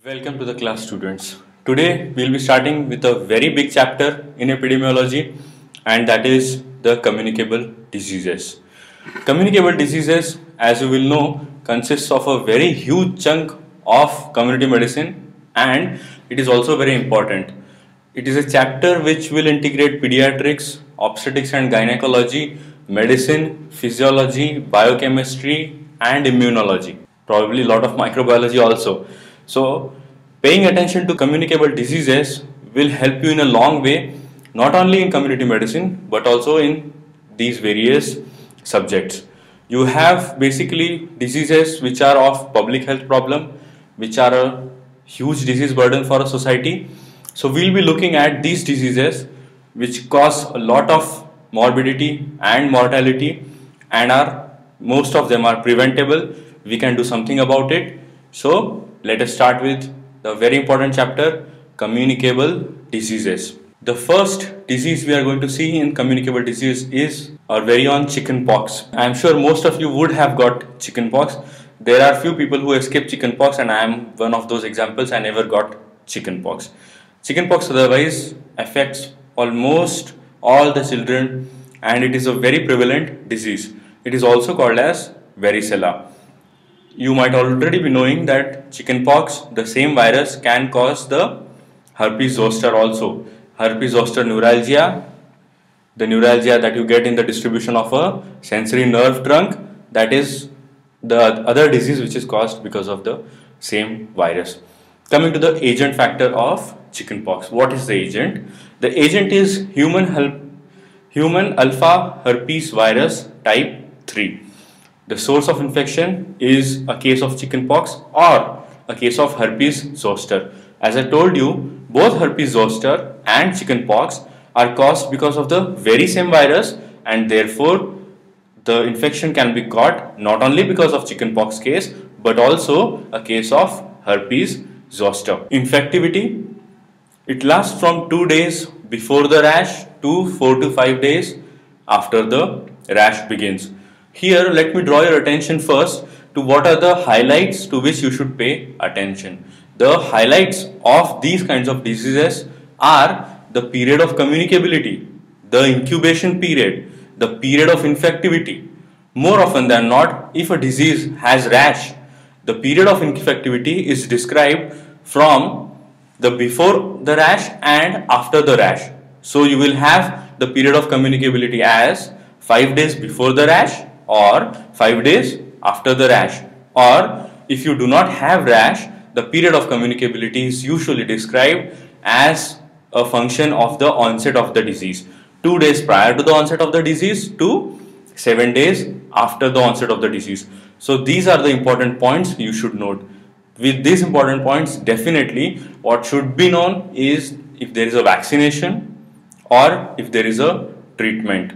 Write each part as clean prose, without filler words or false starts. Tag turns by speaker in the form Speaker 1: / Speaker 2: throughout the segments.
Speaker 1: Welcome to the class, students. Today we'll be starting with a very big chapter in epidemiology, and that is the communicable diseases. Communicable diseases, as you will know, consists of a very huge chunk of community medicine, and it is also very important. It is a chapter which will integrate pediatrics, obstetrics and gynecology, medicine, physiology, biochemistry and immunology. Probably a lot of microbiology also. So, paying attention to communicable diseases will help you in a long way, not only in community medicine but also in these various subjects. You have basically diseases which are of public health problem, which are a huge disease burden for a society. So, we will be looking at these diseases which cause a lot of morbidity and mortality, and most of them are preventable. We can do something about it. So, let us start with the very important chapter, communicable diseases. The first disease we are going to see in communicable disease is our very own chickenpox. I am sure most of you would have got chickenpox. There are few people who escape chickenpox, and I am one of those examples. I never got chickenpox. Chickenpox otherwise affects almost all the children, and it is a very prevalent disease. It is also called as varicella. You might already be knowing that chickenpox, the same virus, can cause the herpes zoster also. Herpes zoster neuralgia, the neuralgia that you get in the distribution of a sensory nerve trunk, that is the other disease which is caused because of the same virus. Coming to the agent factor of chickenpox. What is the agent? The agent is human alpha herpes virus type 3. The source of infection is a case of chickenpox or a case of herpes zoster. As I told you, both herpes zoster and chickenpox are caused because of the very same virus, and therefore the infection can be caught not only because of chickenpox case but also a case of herpes zoster. Infectivity, it lasts from 2 days before the rash to 4 to 5 days after the rash begins. Here, let me draw your attention first to what are the highlights to which you should pay attention. The highlights of these kinds of diseases are the period of communicability, the incubation period, the period of infectivity. More often than not, if a disease has rash, the period of infectivity is described from the before the rash and after the rash. So, you will have the period of communicability as 5 days before the rash or 5 days after the rash, or if you do not have rash, the period of communicability is usually described as a function of the onset of the disease, 2 days prior to the onset of the disease to 7 days after the onset of the disease. So these are the important points you should note. With these important points, definitely what should be known is if there is a vaccination or if there is a treatment.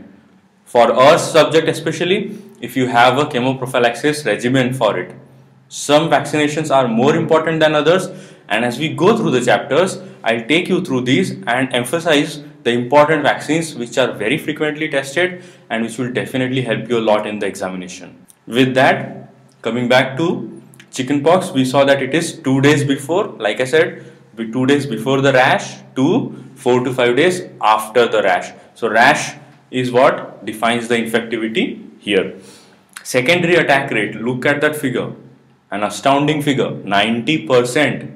Speaker 1: For our subject especially, if you have a chemoprophylaxis regimen for it. Some vaccinations are more important than others, and as we go through the chapters, I'll take you through these and emphasize the important vaccines which are very frequently tested and which will definitely help you a lot in the examination. With that, coming back to chickenpox, we saw that it is 2 days before, like I said, 2 days before the rash to 4 to 5 days after the rash. So rash is what defines the infectivity here. Secondary attack rate, look at that figure, an astounding figure, 90%.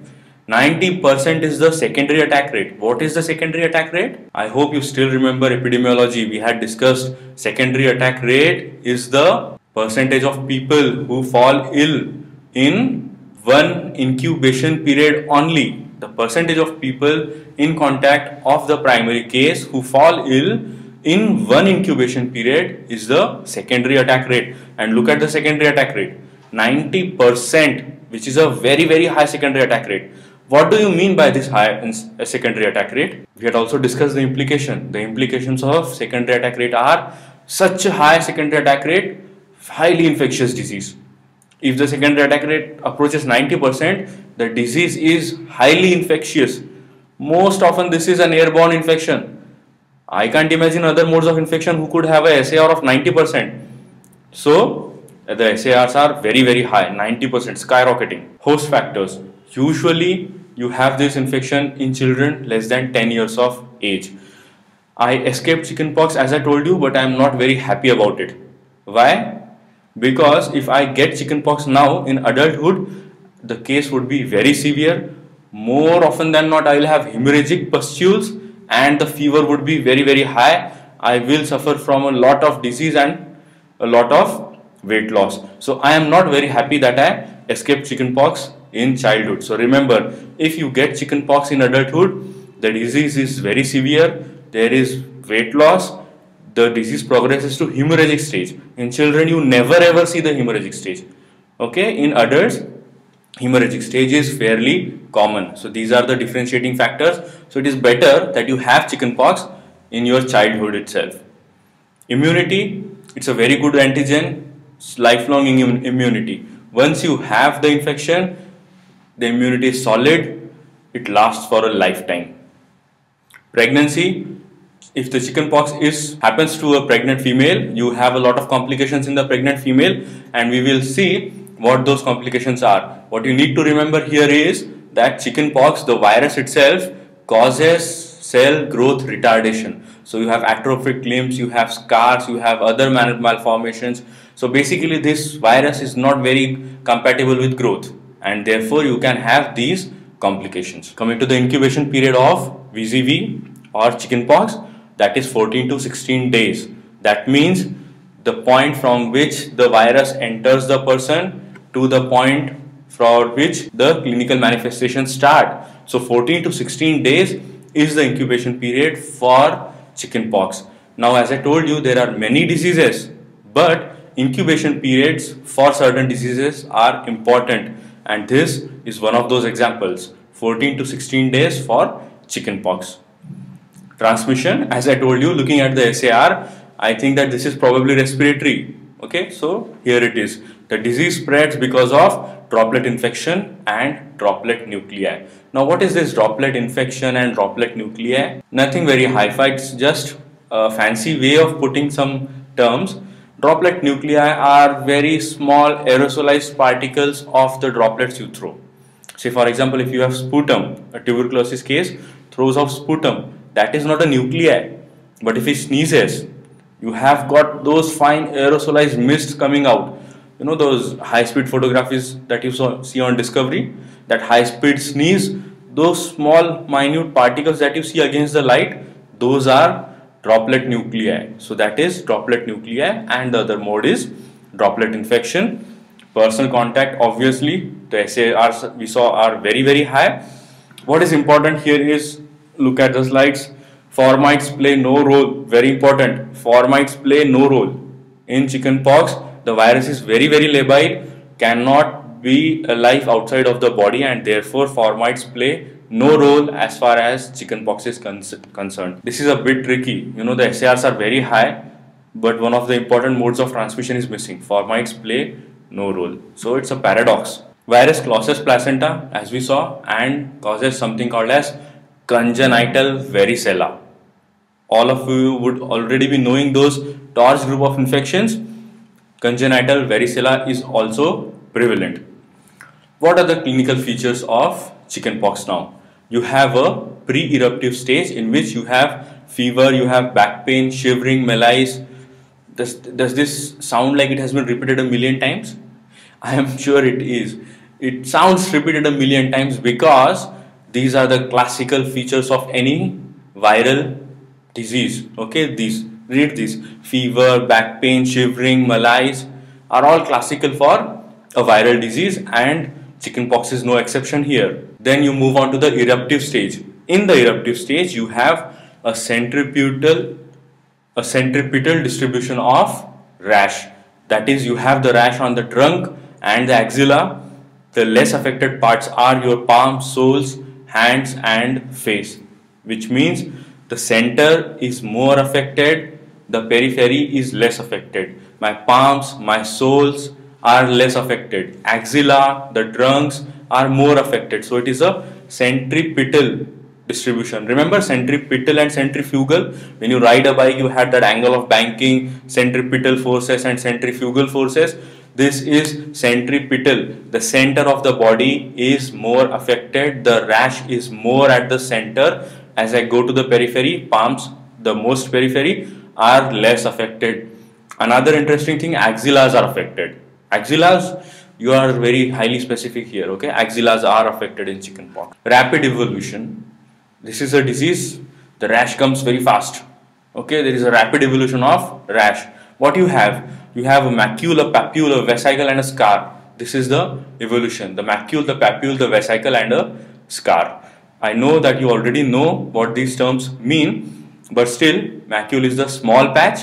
Speaker 1: 90% is the secondary attack rate. What is the secondary attack rate? I hope you still remember epidemiology. We had discussed secondary attack rate is the percentage of people who fall ill in one incubation period only. The percentage of people in contact of the primary case who fall ill in one incubation period is the secondary attack rate. And look at the secondary attack rate, 90%, which is a very, very high secondary attack rate. What do you mean by this high secondary attack rate? We had also discussed the implication. The implications of secondary attack rate are such a high secondary attack rate, highly infectious disease. If the secondary attack rate approaches 90%, the disease is highly infectious. Most often this is an airborne infection. I can't imagine other modes of infection who could have a SAR of 90%. So the SARs are very, very high, 90%, skyrocketing. Host factors. Usually you have this infection in children less than 10 years of age. I escaped chickenpox as I told you, but I am not very happy about it. Why? Because if I get chickenpox now in adulthood, the case would be very severe. More often than not, I will have hemorrhagic pustules and the fever would be very high. I will suffer from a lot of disease and a lot of weight loss. So I am not very happy that I escaped chickenpox in childhood. So remember, if you get chickenpox in adulthood, the disease is very severe, there is weight loss, the disease progresses to hemorrhagic stage. In children, you never ever see the hemorrhagic stage. Okay, in adults, hemorrhagic stage is fairly common. So these are the differentiating factors. So it is better that you have chickenpox in your childhood itself. Immunity, it's a very good antigen, lifelong immunity. Once you have the infection, the immunity is solid, it lasts for a lifetime. Pregnancy, if the chickenpox happens to a pregnant female, you have a lot of complications in the pregnant female, and we will see what those complications are. What you need to remember here is that chickenpox, the virus itself, causes cell growth retardation. So you have atrophic limbs, you have scars, you have other malformations. So basically this virus is not very compatible with growth, and therefore you can have these complications. Coming to the incubation period of VZV or chickenpox, that is 14 to 16 days. That means the point from which the virus enters the person to the point for which the clinical manifestations start. So 14 to 16 days is the incubation period for chickenpox. Now, as I told you, there are many diseases, but incubation periods for certain diseases are important, and this is one of those examples. 14 to 16 days for chickenpox. Transmission, as I told you, looking at the SAR, I think that this is probably respiratory. Okay, so here it is. The disease spreads because of droplet infection and droplet nuclei. Now, what is this droplet infection and droplet nuclei? Nothing very hi-fi, it's just a fancy way of putting some terms. Droplet nuclei are very small aerosolized particles of the droplets you throw. Say for example, if you have sputum, a tuberculosis case throws off sputum, that is not a nuclei. But if he sneezes, you have got those fine aerosolized mists coming out. You know those high-speed photographies that you see on Discovery, that high-speed sneeze, those small minute particles that you see against the light, those are droplet nuclei. So that is droplet nuclei, and the other mode is droplet infection. Personal contact, obviously the SARs we saw are very high. What is important here is, look at the slides, formites play no role, very important, formites play no role. In chickenpox, the virus is very labile, cannot be alive outside of the body, and therefore formites play no role as far as chickenpox is concerned. This is a bit tricky, you know, the SARs are very high, but one of the important modes of transmission is missing. Formites play no role. So it's a paradox. Virus crosses placenta, as we saw, and causes something called as congenital varicella. All of you would already be knowing those TORCH group of infections. Congenital varicella is also prevalent. What are the clinical features of chickenpox now? You have a pre-eruptive stage in which you have fever, you have back pain, shivering, malaise. Does this sound like it has been repeated a million times? I am sure it is. It sounds repeated a million times because these are the classical features of any viral disease. Okay, read these: fever, back pain, shivering, malaise are all classical for a viral disease, and chickenpox is no exception here. Then you move on to the eruptive stage. In the eruptive stage, you have a centripetal distribution of rash. That is, you have the rash on the trunk and the axilla. The less affected parts are your palms, soles, hands and face, which means the center is more affected, the periphery is less affected. My palms, my soles are less affected. Axilla, the trunks are more affected. So it is a centripetal distribution. Remember centripetal and centrifugal? When you ride a bike, you had that angle of banking, centripetal forces and centrifugal forces. This is centripetal. The center of the body is more affected. The rash is more at the center. As I go to the periphery, palms, the most periphery, are less affected. Another interesting thing, axillas are affected. Axillas, you are very highly specific here, okay? Axillas are affected in chickenpox. Rapid evolution. This is a disease. The rash comes very fast. Okay, there is a rapid evolution of rash. What you have? You have a macule, a papule, a vesicle, and a scar. This is the evolution. The macule, the papule, the vesicle, and a scar. I know that you already know what these terms mean, but still, macule is the small patch,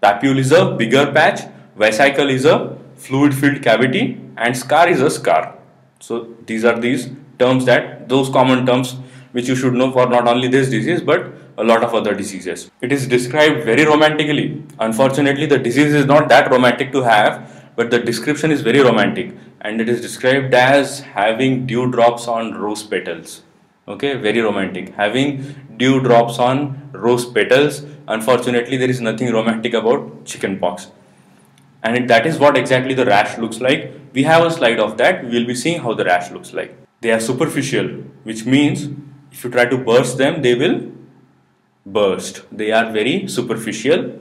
Speaker 1: papule is a bigger patch, vesicle is a fluid-filled cavity, and scar is a scar. So these are these terms, those common terms which you should know for not only this disease but a lot of other diseases. It is described very romantically. Unfortunately, the disease is not that romantic to have, but the description is very romantic, and it is described as having dewdrops on rose petals. Okay, very romantic. Having dewdrops on rose petals. Unfortunately, there is nothing romantic about chickenpox. And that is what exactly the rash looks like. We have a slide of that. We will be seeing how the rash looks like. They are superficial, which means if you try to burst them, they will burst. They are very superficial.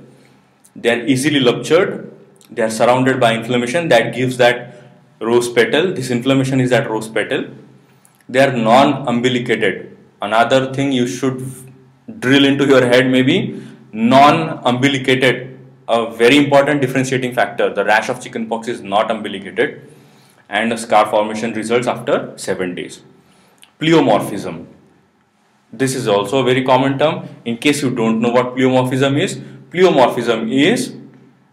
Speaker 1: They are easily ruptured. They are surrounded by inflammation that gives that rose petal. This inflammation is that rose petal. They are non-umbilicated. Another thing you should drill into your head, maybe non-umbilicated. A very important differentiating factor. The rash of chickenpox is not umbilicated, and a scar formation results after 7 days. Pleomorphism. This is also a very common term. In case you don't know what pleomorphism is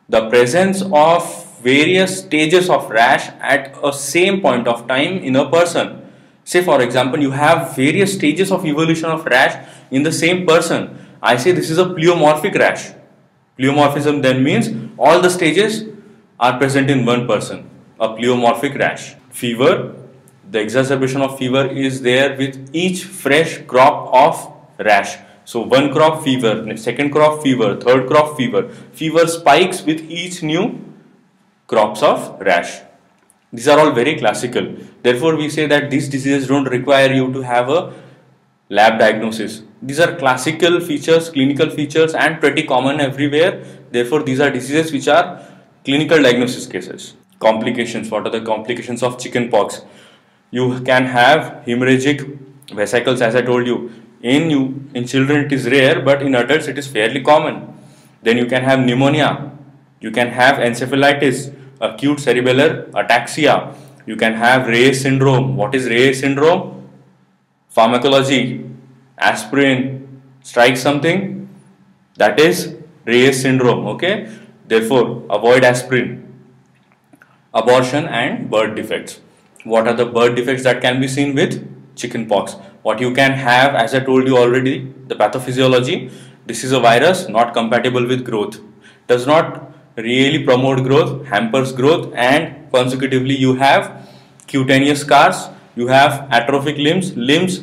Speaker 1: the presence of various stages of rash at a same point of time in a person. Say for example, you have various stages of evolution of rash in the same person. I say this is a pleomorphic rash. Pleomorphism then means all the stages are present in one person. A pleomorphic rash. Fever. The exacerbation of fever is there with each fresh crop of rash. So one crop fever, second crop fever, third crop fever. Fever spikes with each new crops of rash. These are all very classical. Therefore, we say that these diseases don't require you to have a lab diagnosis. These are classical features, clinical features, and pretty common everywhere. Therefore, these are diseases which are clinical diagnosis cases. Complications. What are the complications of chickenpox? You can have hemorrhagic vesicles, as I told you. In children it is rare, but in adults it is fairly common. Then you can have pneumonia. You can have encephalitis, acute cerebellar ataxia. You can have Reyes syndrome. What is Reyes syndrome? Pharmacology. Aspirin strikes something, that is Reyes syndrome. Okay, therefore avoid aspirin. Abortion and birth defects. What are the birth defects that can be seen with chickenpox? What you can have, as I told you already, the pathophysiology. This is a virus not compatible with growth, does not really promote growth, hampers growth, and consecutively you have cutaneous scars. You have atrophic limbs,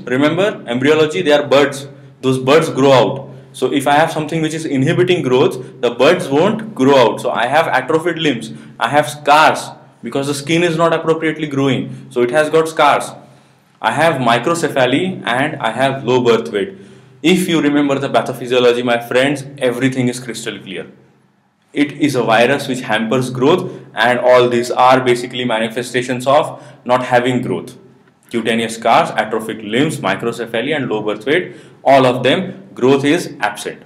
Speaker 1: remember embryology, they are buds. Those buds grow out. So if I have something which is inhibiting growth, the buds won't grow out. So I have atrophied limbs, I have scars because the skin is not appropriately growing. So it has got scars. I have microcephaly and I have low birth weight. If you remember the pathophysiology, my friends, everything is crystal clear. It is a virus which hampers growth, and all these are basically manifestations of not having growth. Cutaneous scars, atrophic limbs, microcephaly, and low birth weight, all of them, growth is absent.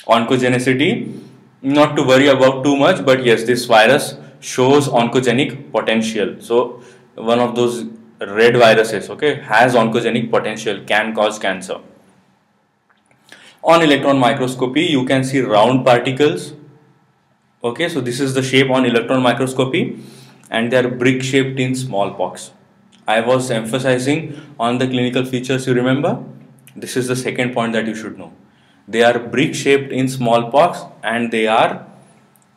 Speaker 1: Oncogenicity, not to worry about too much, but yes, this virus shows oncogenic potential. So one of those red viruses, okay, has oncogenic potential, can cause cancer. On electron microscopy, you can see round particles. Okay, so this is the shape on electron microscopy, and they are brick shaped in smallpox. I was emphasizing on the clinical features, you remember? This is the second point that you should know. They are brick shaped in smallpox and they are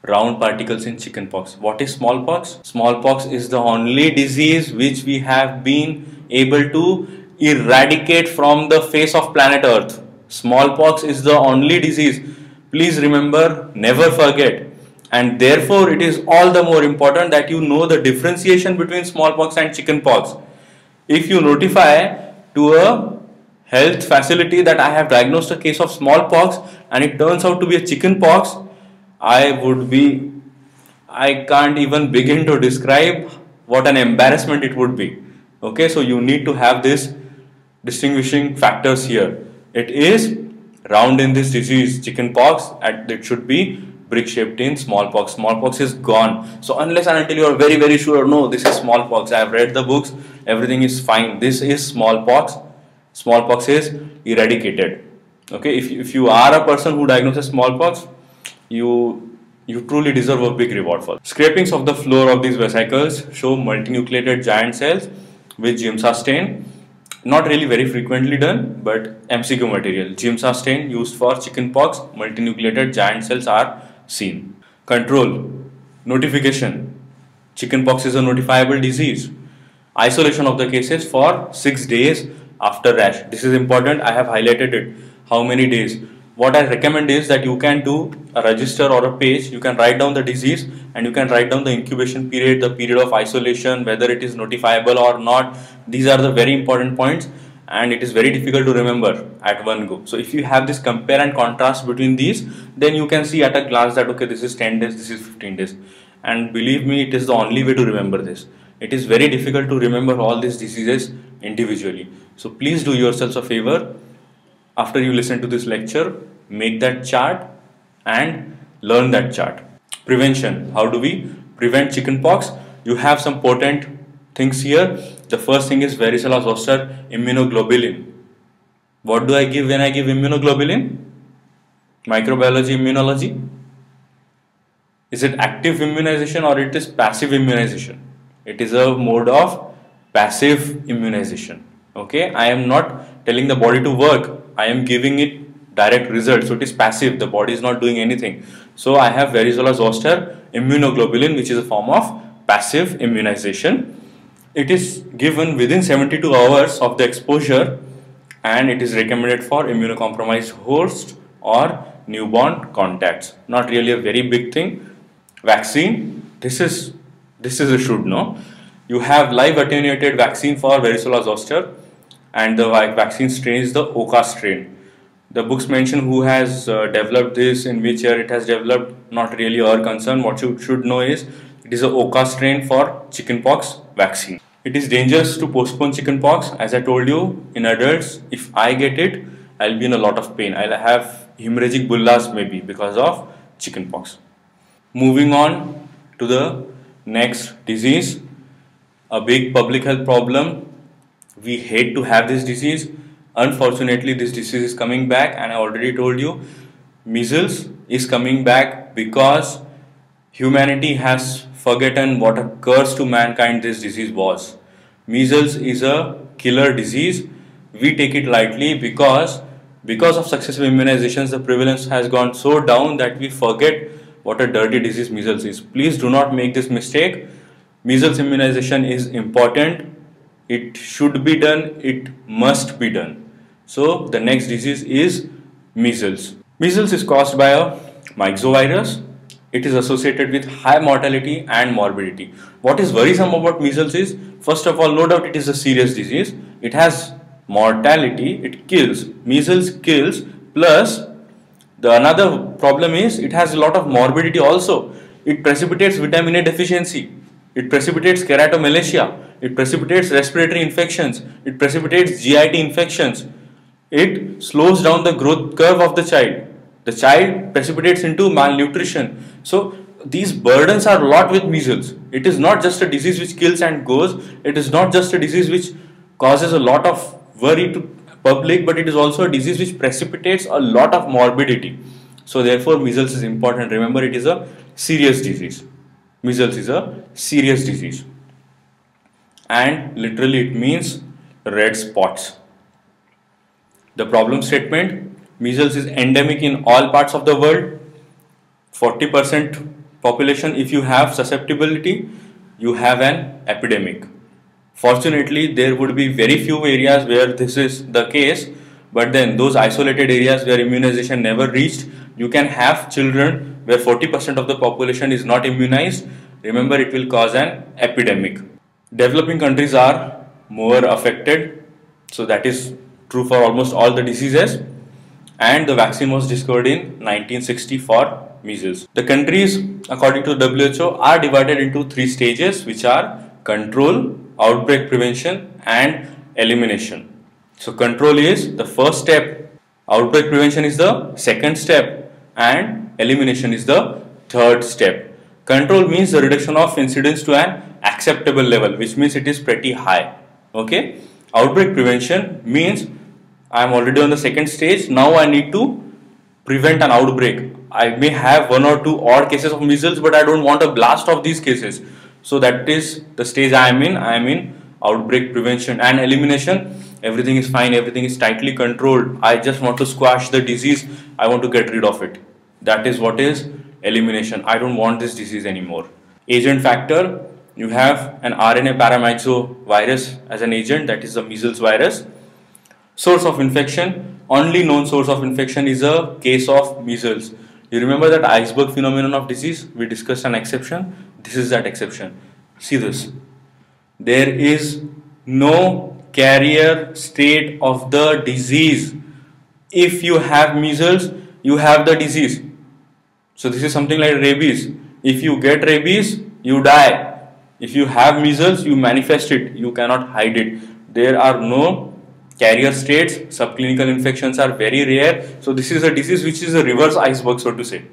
Speaker 1: round particles in chickenpox. What is smallpox? Smallpox is the only disease which we have been able to eradicate from the face of planet Earth. Smallpox is the only disease. Please remember, never forget. and therefore it is all the more important that you know the differentiation between smallpox and chickenpox. If you notify to a health facility that I have diagnosed a case of smallpox and it turns out to be a chickenpox, I can't even begin to describe what an embarrassment it would be. Okay, so you need to have this distinguishing factors here. It is round in this disease, chickenpox, and it should be brick shaped in smallpox. Smallpox is gone. So unless and until you are very, very sure, no, this is smallpox, I have read the books, everything is fine, this is smallpox, smallpox is eradicated. Okay, if you are a person who diagnoses smallpox, you truly deserve a big reward for it. Scrapings of the floor of these vesicles show multinucleated giant cells with Giemsa stain. Not really very frequently done, but MCQ material. Giemsa stain used for chickenpox, multinucleated giant cells are seen. Control, notification. Chickenpox is a notifiable disease. Isolation of the cases for 6 days after rash. This is important. I have highlighted it. How many days? What I recommend is that you can do a register or a page. You can write down the disease and you can write down the incubation period, the period of isolation, whether it is notifiable or not. These are the very important points and it is very difficult to remember at one go. So if you have this compare and contrast between these, then you can see at a glance that okay, this is 10 days, this is 15 days. And believe me, it is the only way to remember this. It is very difficult to remember all these diseases individually. So please do yourselves a favor. After you listen to this lecture, make that chart and learn that chart. Prevention. How do we prevent chickenpox? You have some potent things here. The first thing is varicella zoster immunoglobulin. What do I give when I give immunoglobulin? Microbiology, immunology. Is it active immunization or it is passive immunization? It is a mode of passive immunization. Okay, I am not telling the body to work. I am giving it direct results. So it is passive. The body is not doing anything. So I have varicella zoster immunoglobulin, which is a form of passive immunization. It is given within 72 hours of the exposure and it is recommended for immunocompromised hosts or newborn contacts. Not really a very big thing. Vaccine. This is a should know. You have live attenuated vaccine for varicella zoster and the vaccine strain is the Oka strain. The books mention who has developed this, in which year it has developed, not really our concern. What you should know is it is a Oka strain for chickenpox vaccine. It is dangerous to postpone chickenpox. As I told you, in adults, if I get it, I'll be in a lot of pain. I'll have hemorrhagic bullas maybe because of chickenpox. Moving on to the next disease, a big public health problem. We hate to have this disease. Unfortunately, this disease is coming back, and I already told you, measles is coming back because humanity has forgotten what a curse to mankind this disease was. Measles is a killer disease. We take it lightly because of successive immunizations, the prevalence has gone so down that we forget what a dirty disease measles is. Please do not make this mistake. Measles immunization is important. It should be done. It must be done. So the next disease is measles. Measles is caused by a myxovirus. It is associated with high mortality and morbidity. What is worrisome about measles is, first of all, no doubt it is a serious disease. It has mortality. It kills. Measles kills. Plus, another problem is it has a lot of morbidity also. It precipitates vitamin A deficiency. It precipitates keratomalacia. It precipitates respiratory infections. It precipitates GIT infections. It slows down the growth curve of the child. The child precipitates into malnutrition. So these burdens are a lot with measles. It is not just a disease which kills and goes. It is not just a disease which causes a lot of worry to public, but it is also a disease which precipitates a lot of morbidity. So therefore measles is important. Remember, it is a serious disease. Measles is a serious disease. And literally it means red spots. The problem statement, measles is endemic in all parts of the world. 40% population, if you have susceptibility, you have an epidemic. Fortunately, there would be very few areas where this is the case, But then those isolated areas where immunization never reached, you can have children where 40% of the population is not immunized. Remember, it will cause an epidemic. Developing countries are more affected, so that is true for almost all the diseases, and the vaccine was discovered in 1960 for measles. The countries, according to WHO, are divided into 3 stages, which are control, outbreak prevention and elimination. So control is the first step, outbreak prevention is the second step, and elimination is the third step. Control means the reduction of incidence to an acceptable level, which means it is pretty high. Okay. Outbreak prevention means I am already on the second stage. Now I need to prevent an outbreak. I may have 1 or 2 odd cases of measles, but I don't want a blast of these cases. So that is the stage I am in. I am in outbreak prevention. And elimination, everything is fine, everything is tightly controlled. I just want to squash the disease. I want to get rid of it. That is what is elimination. I don't want this disease anymore. Agent factor, you have an RNA paramyxovirus as an agent, that is the measles virus. Source of infection, only known source of infection is a case of measles. You remember that iceberg phenomenon of disease? We discussed an exception. This is that exception. See this. There is no carrier state of the disease. If you have measles, you have the disease. So this is something like rabies. If you get rabies, you die. If you have measles, you manifest it. You cannot hide it. There are no carrier states. Subclinical infections are very rare. So this is a disease which is a reverse iceberg, so to say.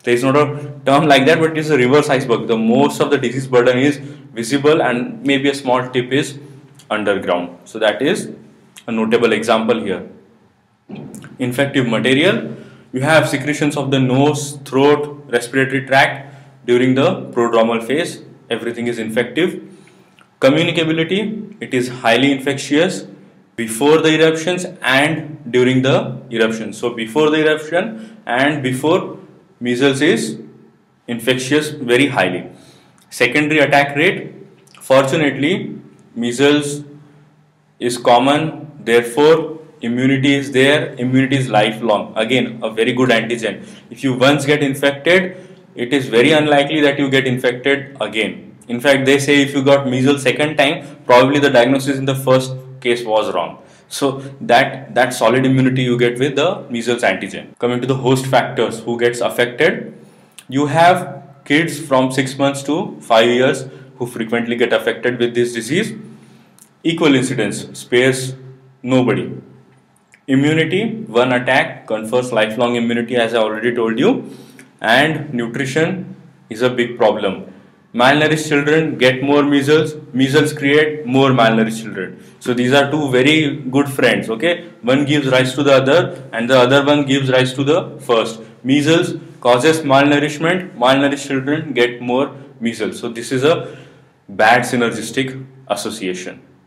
Speaker 1: There is not a term like that, but it is a reverse iceberg. The most of the disease burden is visible and maybe a small tip is underground. So that is a notable example here. Infective material. You have secretions of the nose, throat, respiratory tract during the prodromal phase. Everything is infective. Communicability. It is highly infectious before the eruptions and during the eruption. So before the eruption and before, measles is infectious very highly. Secondary attack rate. Fortunately, measles is common, therefore immunity is there. Immunity is lifelong. Again, a very good antigen. If you once get infected, it is very unlikely that you get infected again. In fact, they say if you got measles second time, probably the diagnosis in the first case was wrong. So that solid immunity you get with the measles antigen. Coming to the host factors, who gets affected? You have kids from 6 months to 5 years who frequently get affected with this disease. Equal incidence, spares nobody. Immunity, one attack confers lifelong immunity, as I already told you. And nutrition is a big problem. Malnourished children get more measles. Measles create more malnourished children. So these are two very good friends. Okay, one gives rise to the other, and the other one gives rise to the first. Measles causes malnourishment. Malnourished children get more measles. So this is a bad synergistic association.